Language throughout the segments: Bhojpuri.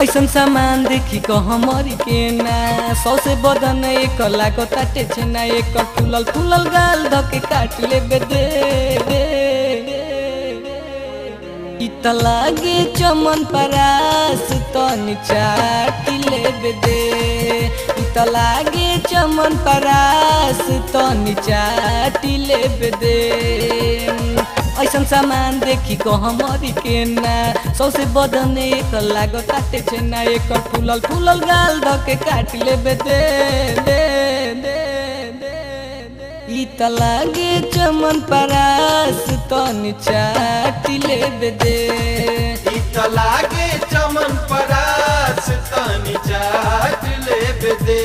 ऐसन सामान देखी को हमारी के ना सौ से बदन एक लागो ताटे छेना एक फूलल फूलल गाल धके काट ले दे इत लागे चमन परास तनी चाट ले दे इत लागे चमन परास तनी चाट ले दे ऐसन सामान देखी को हमारी के ना सौ से बदन एक लागो ताटे छेना एक फूलल फूलल गाल धके काट ले दे इत लागे चमन परास तनी चाट ले दे इत लागे चमन परास तनी चाट ले दे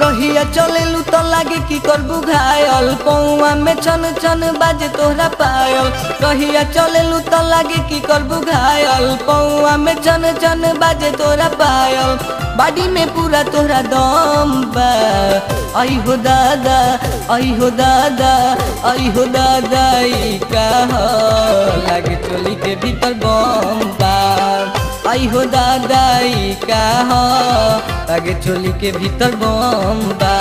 रहिया चलेलू तो लागे की करबू घायल पौआ में छन छन बाजे तोहरा पायल रहिया चलेलू तो लागे की करबू घायल पौआ में छन छन बाजे तोहरा पायल बाडी में पूरा तोहरा दम बा आई हो दादा आई हो दादा आई हो दादा ई का लागे चोली के भीतर बम बा आई हो दादा ई का लागे चोली के भीतर बम बा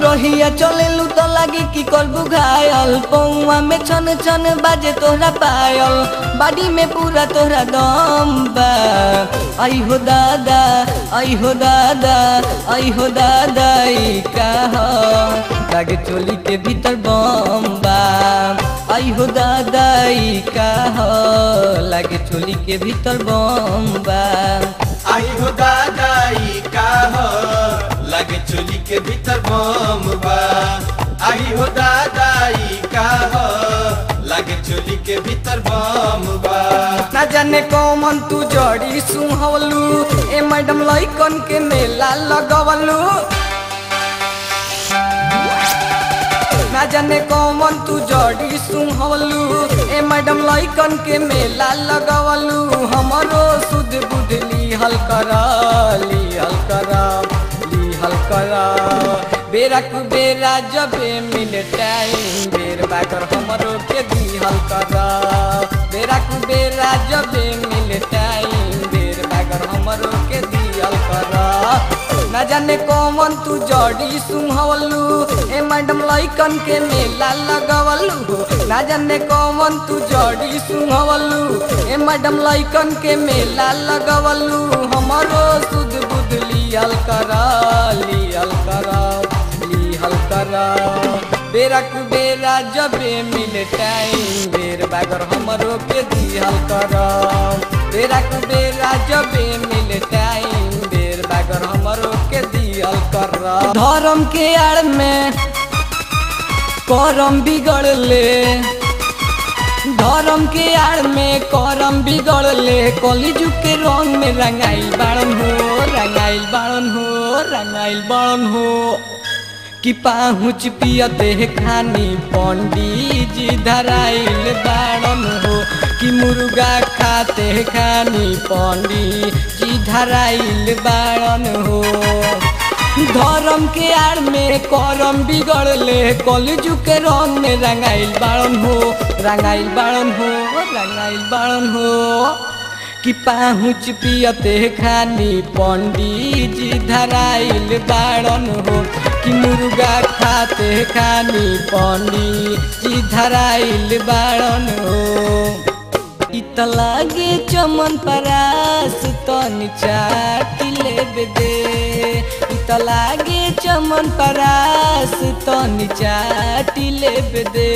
रहिया चलेलू तो लागे की करबू घायल पौआ में छन छन बाजे तोहरा पायल बाडी में पूरा तोहरा दम बा आई हो दादा आई हो दादा आई हो दादा ई का लागे चोली के भीतर बम बा आई हो दादा ई का लागे चोली के भीतर बम बा आई हो दादा ई का लागे चोली के भीतर बम बा आई हो दादा ई का लागे चोली के भीतर बम बा ना जाने कौन तू जड़ी सुहवलू ए मैडम लइकन के मेला लगवलू ना जाने कौन तू जड़ी सुहवलू ए मैडम लइकन के मेला लगवलू हमरो सुध बुद्धली हल करा बेरा कु बेरा जबे मिले टाइम बेर बाकर हमरो के दी हल करा बेरा कु बेरा जबे मिले टाइम बेर बाकर हमरो के दी हल करा ना जाने कौन तू जड़ी सुहवलू ए मैडम लइकन के मेला लगवलू ना जाने कौन तू जड़ी सुहवलू ए मैडम लइकन के मेला लगवलू हमरो सुध बुध लियल करा बेरा कु बेरा जबे मिले टाइम बेर बागर हमरो के दी हल करा बेरा कु बेरा जबे मिले टाइम बेर बागर हमरो के दी हल करा धर्म के आड़ में करम बिगड़ले धर्म के आड़ में करम बिगड़ले कलिजुग के रंग में रंगाइल बाड़न हो कि पाहुच पियते खानी पंडित जी धराइल बाड़न हो कि मुर्गा खाते खानी पंडित जी धराइल बाड़न हो धर्म के आड़ में करम बिगड़ले कलिजुग के रंग में रंगाइल बाड़न हो कि पाहुच पियते खानी पंडित जी धराइल बाड़न हो कि मुर्गा खाते खानी पंडित जी धराइल बाड़न हो इत लागे चमन परास तनी चाट ले दे इत लागे चमन परास तनी चाट ले दे